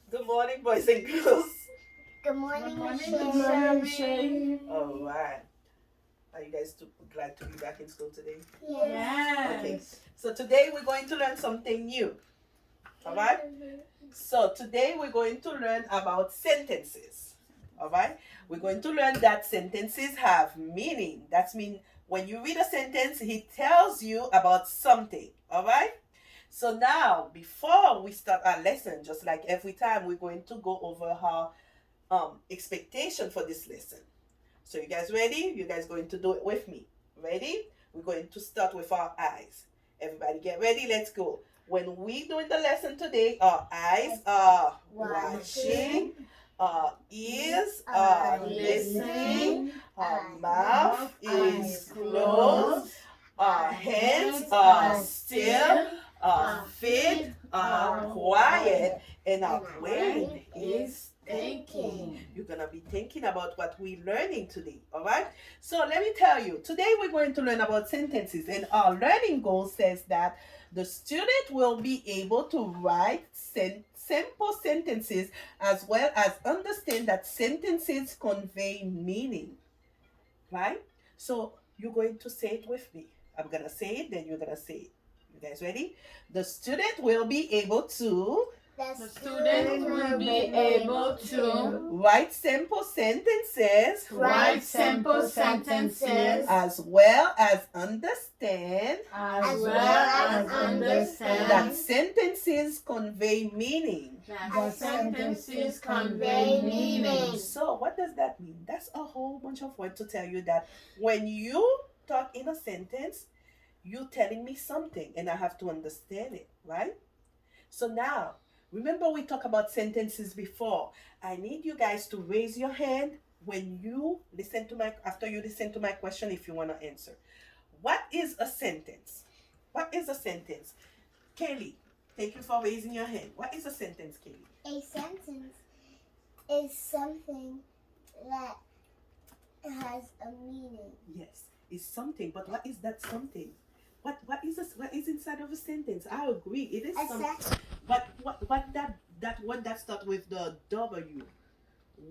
Good morning, boys and girls. Good morning, Good Michelle. morning, Shay. All right. Are you guys glad to be back in school today? Yes. Okay. So today we're going to learn something new. All right. So today we're going to learn about sentences. All right. We're going to learn that sentences have meaning. That's mean when you read a sentence, it tells you about something. All right. So now, before we start our lesson, just like every time, we're going to go over our expectation for this lesson. So you guys ready? You guys going to do it with me. Ready? We're going to start with our eyes. Everybody get ready. Let's go. When we doing the lesson today, our eyes are watching, our ears are listening, our mouth is closed, our hands are still, our feet are quiet, and our brain is thinking. You're going to be thinking about what we're learning today, all right? So let me tell you, today we're going to learn about sentences, and our learning goal says that the student will be able to write simple sentences as well as understand that sentences convey meaning, right? So you're going to say it with me. I'm going to say it, then you're going to say it. You guys ready? The student will be able to The student will be able to write simple sentences write simple sentences as well as understand as well as that understand sentences convey meaning. that sentences convey meaning. So what does that mean? That's a whole bunch of words to tell you that when you talk in a sentence, you telling me something and I have to understand it, right? So now, remember we talked about sentences before. I need you guys to raise your hand when you listen to after you listen to my question if you want to answer. What is a sentence? What is a sentence? Kelly, thank you for raising your hand. What is a sentence, Kelly? A sentence is something that has a meaning. Yes, it's something, but what is that something? What is inside of a sentence? I agree, it is A something. sentence. But that word that starts with the W,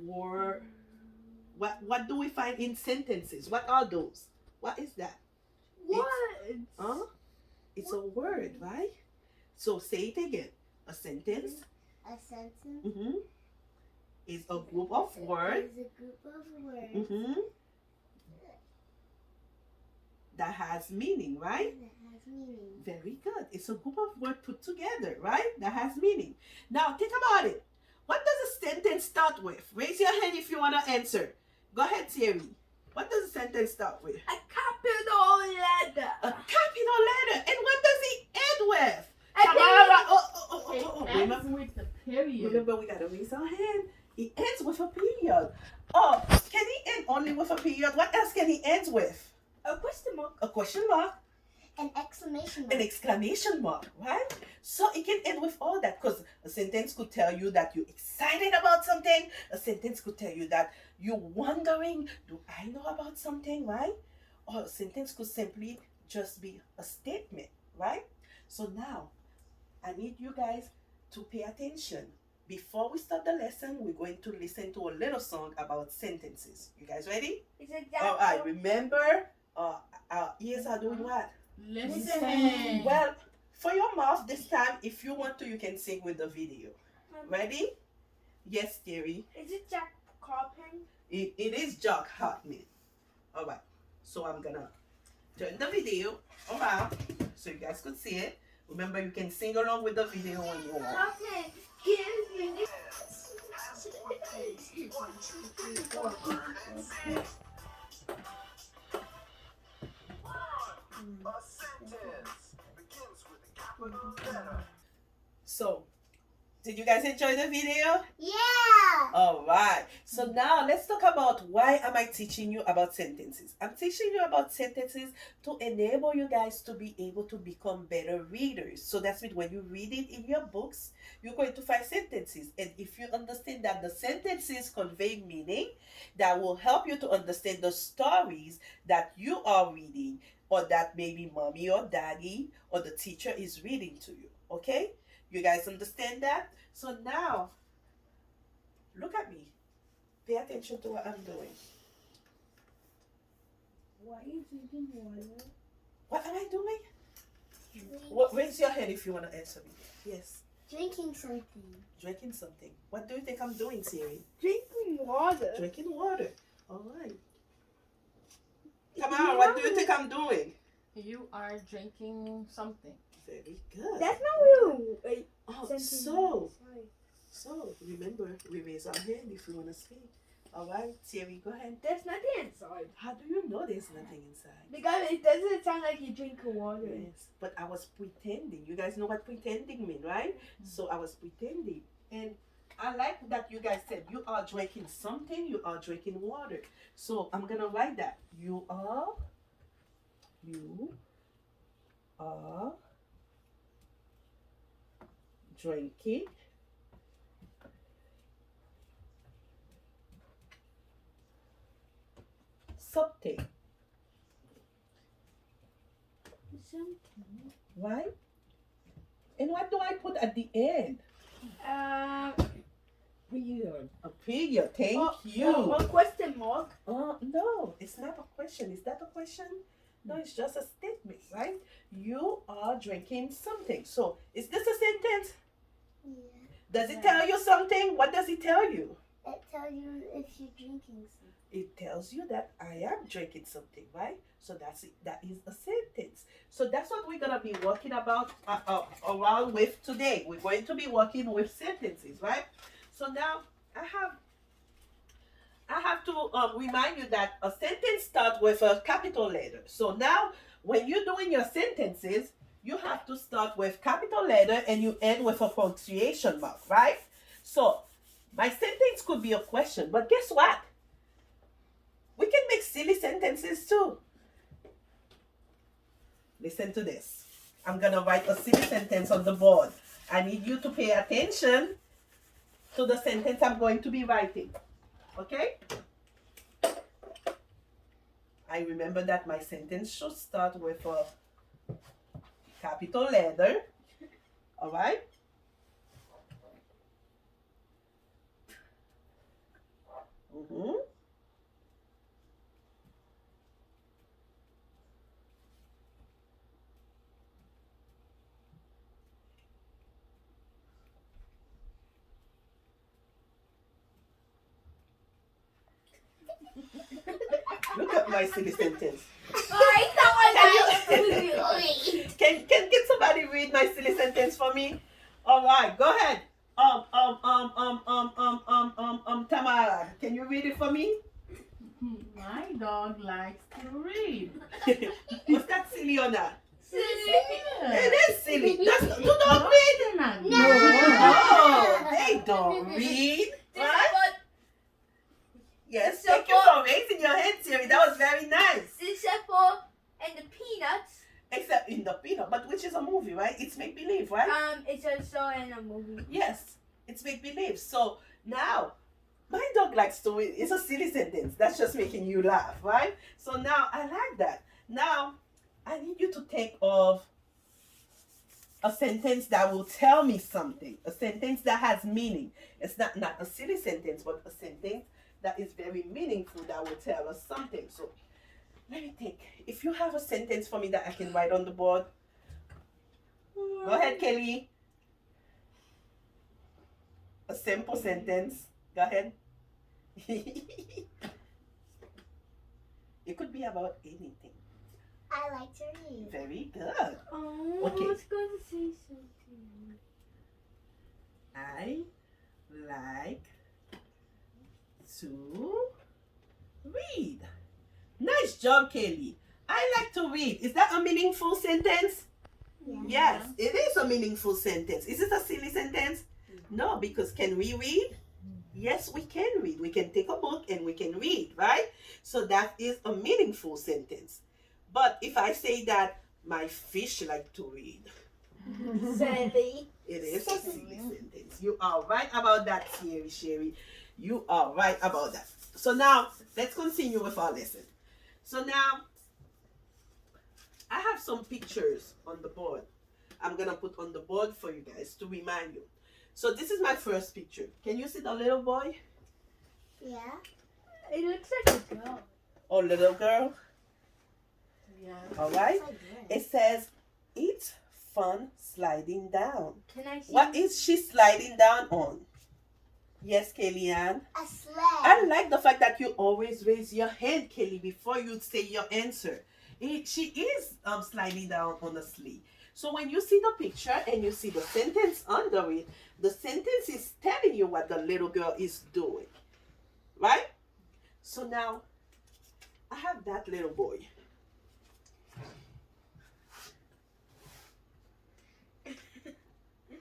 or what do we find in sentences? What are those? What is that? Words. Huh? It's a word, right? So say it again. A sentence A sentence is a group of words is a group of words that has meaning, right? that has meaning. Very good. It's a group of words put together, right? That has meaning. Now think about it. What does a sentence start with? Raise your hand if you want to answer. Go ahead, Thierry. What does a sentence start with? A capital letter. A capital letter. And what does it end with? A Tamara. It ends with the period. Remember, we gotta raise our hand. It ends with a period. Oh, can he end only with a period? What else can he end with? A question mark. A question mark, An exclamation an mark. exclamation mark, right? So it can end with all that because a sentence could tell you that you're excited about something. A sentence could tell you that you're wondering, do I know about something, right? Or a sentence could simply just be a statement, right? So now, I need you guys to pay attention. Before we start the lesson, we're going to listen to a little song about sentences. You guys ready? Is it All right, remember, our ears are doing what? Listen. Well, for your mouth this time, if you want to, you can sing with the video. Ready? Yes, Thierry. Is it Jack Carpenter? It is Jock Hartman. All right. So I'm gonna turn the video around so you guys could see it. Remember, you can sing along with the video when you want. Okay. Give me. A sentence begins with a capital letter. So, did you guys enjoy the video? Yeah. All right. So now let's talk about why am I teaching you about sentences. I'm teaching you about sentences to enable you guys to be able to become better readers. So that's it. When you read it in your books, you're going to find sentences. And if you understand that the sentences convey meaning, that will help you to understand the stories that you are reading or that maybe mommy or daddy or the teacher is reading to you. Okay? You guys understand that? So now Look at me. Pay attention to what I'm doing. Why are you drinking water? What am I doing? Wait. Raise your hand if you want to answer me. Yes. Drinking something. Drinking something. What do you think I'm doing, Siri? Drinking water. Drinking water. All right. Come on, what do you think I'm doing? You are drinking something. Very good. That's not real. Oh, so remember, we raise our hand if we want to speak. All right, Thierry, go ahead. There's nothing inside. How do you know there's nothing inside? Because it doesn't sound like you're drinking water. Yes, but I was pretending. You guys know what pretending means, right? So I was pretending. And I like that you guys said you are drinking something, you are drinking water. So I'm going to write that. You are drinking something, right? And what do I put at the end? Weird. A period. Thank you. A question mark. No, it's not a question. Is that a question? No, it's just a statement, right? You are drinking something. So, is this a sentence? Yeah. Does it tell you something? What does it tell you? It tells you if you're drinking something. It tells you that I am drinking something, right? So that's it. That is a sentence. So that's what we're gonna be working about around with today. We're going to be working with sentences, right? So now I have to remind you that a sentence starts with a capital letter. So now when you're doing your sentences, you have to start with capital letter and you end with a punctuation mark, right? So my sentence could be a question, but guess what? We can make silly sentences too. Listen to this. I'm going to write a silly sentence on the board. I need you to pay attention to the sentence I'm going to be writing. Okay? I remember that my sentence should start with a capital letter. All right? Mm-hmm. Look at my silly sentence. Can somebody read my silly sentence for me? All right, go ahead. Tamara, can you read it for me? My dog likes to read. Was that silly or not? Yeah. It is silly. That's, you don't read? No, they don't read. Right? Yes, thank you for raising your hand, Siri. That was very nice. Except for and the peanuts. Except in the peanut, but which is a movie, right? It's make believe, right? It's also in a movie. Yes, it's make believe. So now, my dog likes to read. It's a silly sentence. That's just making you laugh, right? So now I like that. Now I need you to think of a sentence that will tell me something. A sentence that has meaning. It's not a silly sentence, but a sentence that is very meaningful that will tell us something. So let me think. If you have a sentence for me that I can write on the board, go ahead, Kelly. A simple sentence. Go ahead. It could be about anything. I like to read. Very good. Oh, Okay. I was going to say something. I like to read. Nice job, Kelly. I like to read. Is that a meaningful sentence? Yeah. Yes, it is a meaningful sentence. Is it a silly sentence? No, because can we read? Yes, we can read. We can take a book and we can read, right? So that is a meaningful sentence. But if I say that my fish like to read, Silly. it is a silly sentence. You are right about that, Sherry. You are right about that. So now, let's continue with our lesson. So now, I have some pictures on the board. I'm going to put on the board for you guys to remind you. So this is my first picture. Can you see the little boy? Yeah. It looks like a girl. Oh, little girl. Yeah. All right. It's like this. It says, it's fun sliding down. Can I see? What is she sliding down on? Yes, Kellyanne. A sled. I like the fact that you always raise your hand, Kelly, before you say your answer. She is sliding down on a sleigh. So when you see the picture and you see the sentence under it, the sentence is telling you what the little girl is doing. Right? So now, I have that little boy.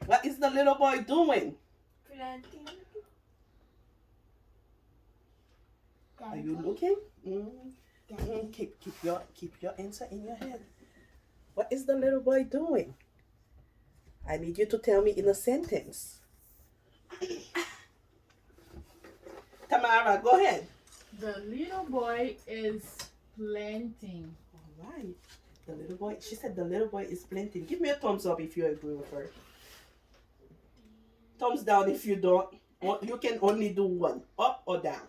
What is the little boy doing? Planting. Are you looking? Keep your answer in your head. What is the little boy doing? I need you to tell me in a sentence. Tamara, go ahead. The little boy is planting. All right. The little boy, she said the little boy is planting. Give me a thumbs up if you agree with her. Thumbs down if you don't. You can only do one, up or down.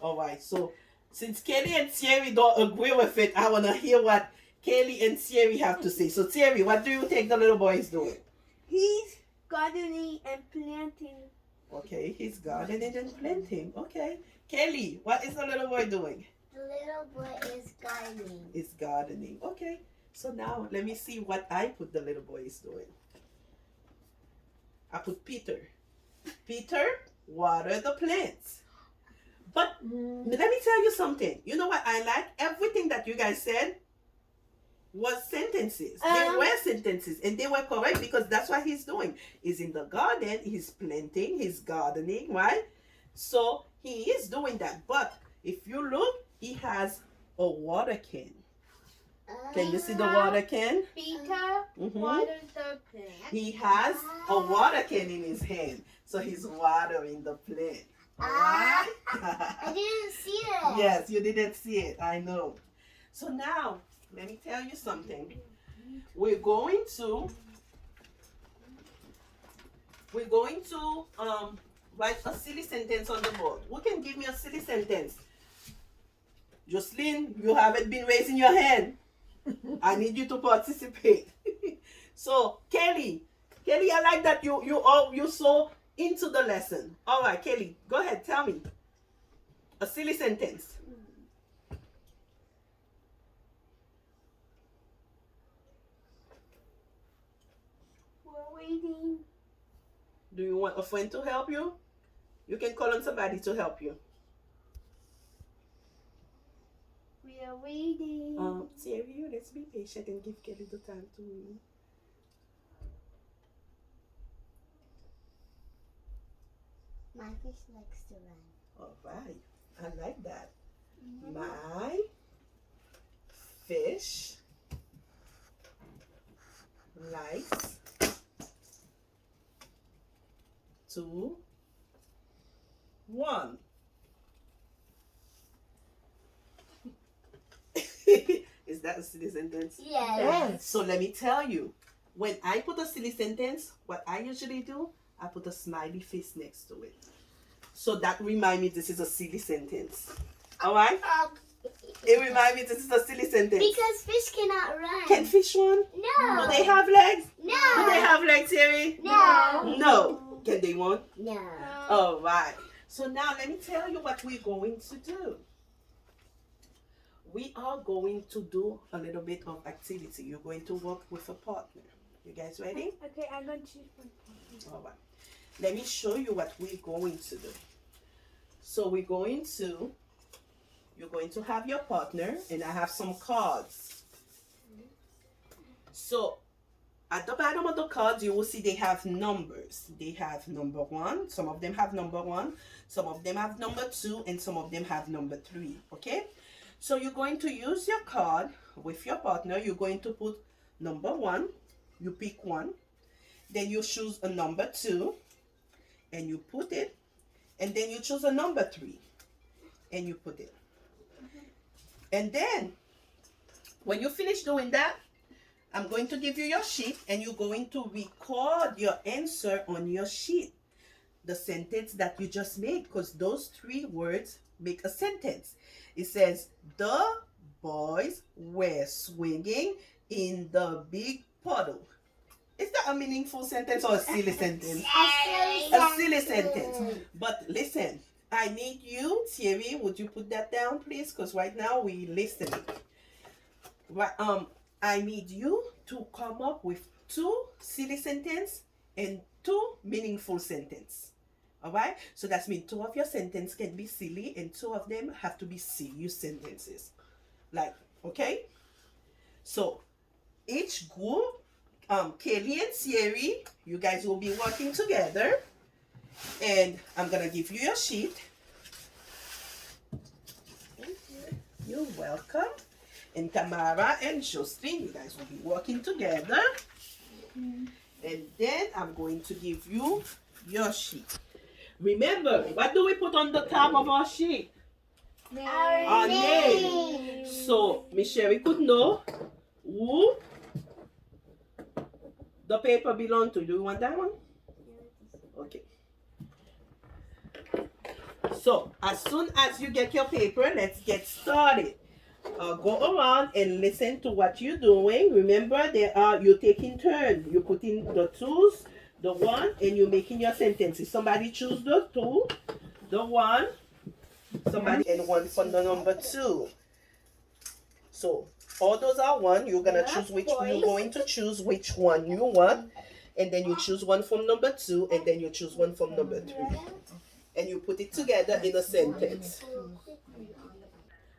All right. So since Kelly and Thierry don't agree with it, I want to hear what Kelly and Thierry have to say. So Thierry, what do you think the little boy is doing? He's gardening and planting. Okay, he's gardening and planting. Okay. Kelly, what is the little boy doing? The little boy is gardening. Is gardening. Okay. So now let me see what I put the little boy is doing. I put Peter. Peter, water the plants. But let me tell you something. You know what I like? Everything that you guys said was sentences. They were sentences and they were correct because that's what he's doing. He's in the garden, he's planting, he's gardening, right? So he is doing that. But if you look, he has a water can. Can you see the water can? Peter waters the plant. He has a water can in his hand. So he's watering the plant. I Alright? didn't see that. Yes, you didn't see it. I know. So now, let me tell you something. We're going to write a silly sentence on the board. Who can give me a silly sentence? Jocelyn, you haven't been raising your hand. I need you to participate. So, Kelly, I like that you're so into the lesson. All right, Kelly, go ahead. Tell me a silly sentence. We're waiting. Do you want a friend to help you? You can call on somebody to help you. We are waiting. Thierry, let's be patient and give Kelly the time to read. My fish likes to run. All right, I like that. My fish likes to run. Is that a silly sentence? Yes. So let me tell you, when I put a silly sentence, what I usually do, I put a smiley face next to it. So that reminds me this is a silly sentence. All right? It reminds me this is a silly sentence. Because fish cannot run. Can fish run? No. Do they have legs? No. Do they have legs, Siri? No. No. Can they run? No. All right. So now let me tell you what we're going to do. We are going to do a little bit of activity. You're going to work with a partner. You guys ready? Okay, I'm going to choose one. All right. Let me show you what we're going to do. So you're going to have your partner, and I have some cards. So at the bottom of the cards, you will see they have numbers. They have number 1. Some of them have number 1. Some of them have number 2, and some of them have number 3. Okay? So you're going to use your card with your partner. You're going to put number 1. You pick 1. Then you choose a number 2. And you put it. And then you choose a number 3. And you put it. And then, when you finish doing that, I'm going to give you your sheet. And you're going to record your answer on your sheet. the sentence that you just made, because those three words make a sentence. It says, the boys were swinging in the big puddle. Is that a meaningful sentence or a silly sentence? A silly sentence. But listen, I need you, Thierry, would you put that down, please? Because right now we listening. Right, I need you to come up with 2 silly sentences and 2 meaningful sentences. All right? So that means 2 of your sentences can be silly and 2 of them have to be serious sentences. Like, okay? So each group, Kelly and Thierry, you guys will be working together. And I'm going to give you your sheet. You're welcome. And Tamara and Jocelyn, you guys will be working together. And then I'm going to give you your sheet. Remember, what do we put on the top of our sheet? Our name. So, Miss Sherry could know who the paper belongs to. Do you want that one? Okay. So, as soon as you get your paper, let's get started. Go around and listen to what you're doing. Remember, you're taking turns. You're putting the 2s, the 1, and you're making your sentences. Somebody choose the 2, the 1, somebody, and 1 for the number 2. So all those are 1. You're gonna choose which you're going to choose which one you want, and then you choose 1 from number 2, and then you choose 1 from number 3, and you put it together in a sentence.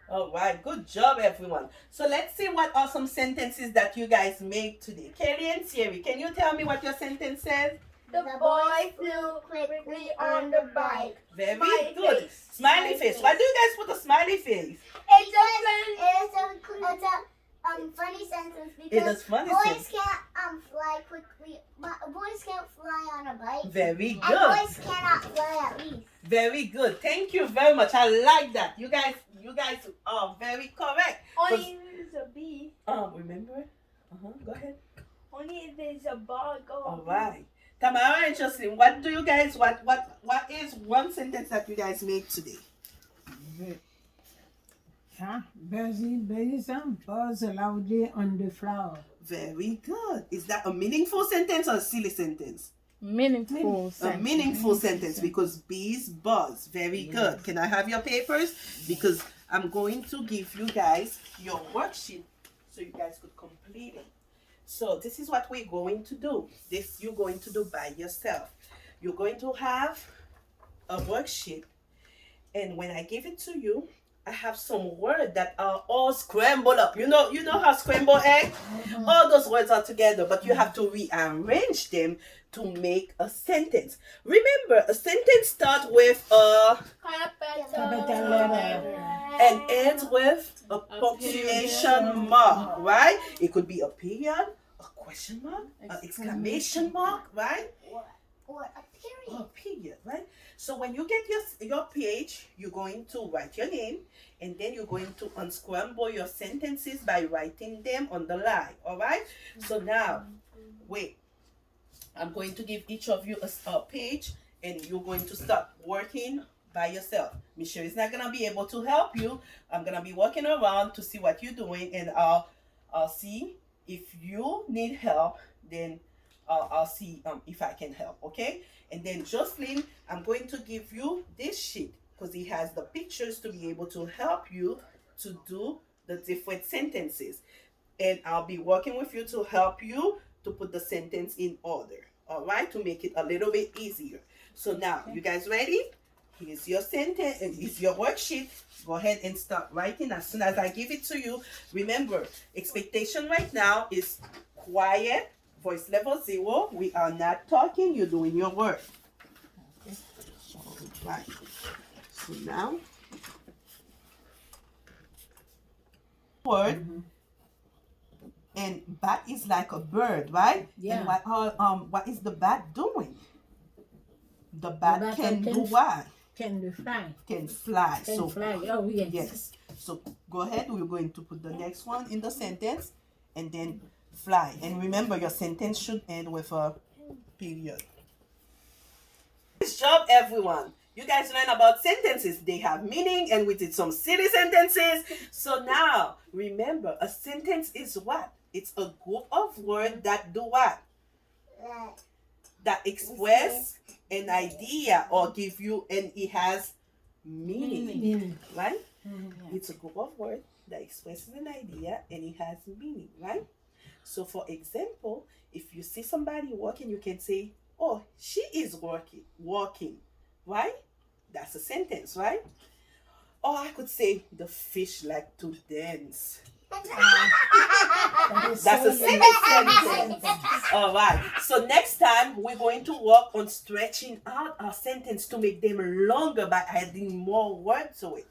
All right, good job, everyone. So let's see what are some sentences that you guys made today. Kelly and Thierry, can you tell me what your sentence says? The boy flew quickly on the bike. Very Smiley good. face. Smiley face. Why do you guys put a smiley face? It's a funny sentence It because is funny boys sentence. can't fly quickly. Boys can't fly on a bike. Very And good. boys cannot fly at least. Very good. Thank you very much. I like that. You guys are very correct. Only if there's a bee. Remember? Go ahead. Only if there's a bug. All right. Tamara and Jocelyn, what do you guys, what is one sentence that you guys made today? Berries and buzz loudly on the floor. Very good. Is that a meaningful sentence or a silly sentence? Meaningful A sentence. meaningful sentence because bees buzz. Very good. Can I have your papers? Because I'm going to give you guys your worksheet so you guys could complete it. So this is what we're going to do. This you're going to do by yourself. You're going to have a worksheet, and when I give it to you, I have some words that are all scrambled up. You know how scrambled egg? All those words are together, but you have to rearrange them to make a sentence. Remember, a sentence starts with a Capital letter. and ends with a punctuation mark, right? It could be a period, a question mark, an exclamation mark, right? Or a period. Or a period, right? So when you get your page, you're going to write your name, and then you're going to unscramble your sentences by writing them on the line, all right? So now, wait. I'm going to give each of you a page, and you're going to start working by yourself. Michelle is not gonna be able to help you. I'm gonna be walking around to see what you're doing, and I'll see if you need help. Then I'll see if I can help. Okay. And then Jocelyn, I'm going to give you this sheet because it has the pictures to be able to help you to do the different sentences, and I'll be working with you to help you to put the sentence in order. All right, to make it a little bit easier. So now, you guys ready? Here's your sentence, and here's your worksheet. Go ahead and start writing as soon as I give it to you. Remember, expectation right now is quiet, voice level 0. We are not talking, you're doing your work. Okay. All right. So now, word, and bat is like a bird, right? Yeah. And what is the bat doing? The bat bat can can do what? Can they fly? Can fly. Can So fly. Oh, yes. yes. So go ahead. We're going to put the next one in the sentence, and then fly. And remember, your sentence should end with a period. Nice job, job, everyone. You guys learn about sentences. They have meaning, and we did some silly sentences. So now, remember, a sentence is what? It's a group of words that do what? That express an idea or give you, and it has meaning, right? It's a group of words that expresses an idea and it has meaning, right? So, for example, if you see somebody walking, you can say, "Oh, she is walking," right? That's a sentence, right? Or I could say, "The fish like to dance." That's a simple sentence. All right. So next time we're going to work on stretching out our sentence to make them longer by adding more words to it.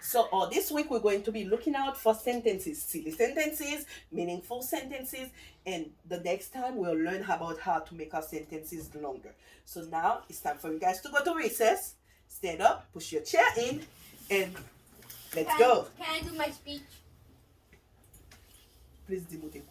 So this week we're going to be looking out for sentences, silly sentences, meaningful sentences, and the next time we'll learn about how to make our sentences longer. So now it's time for you guys to go to recess. Stand up, push your chair in, and let's go. Can I do my speech? Please, Dimothy.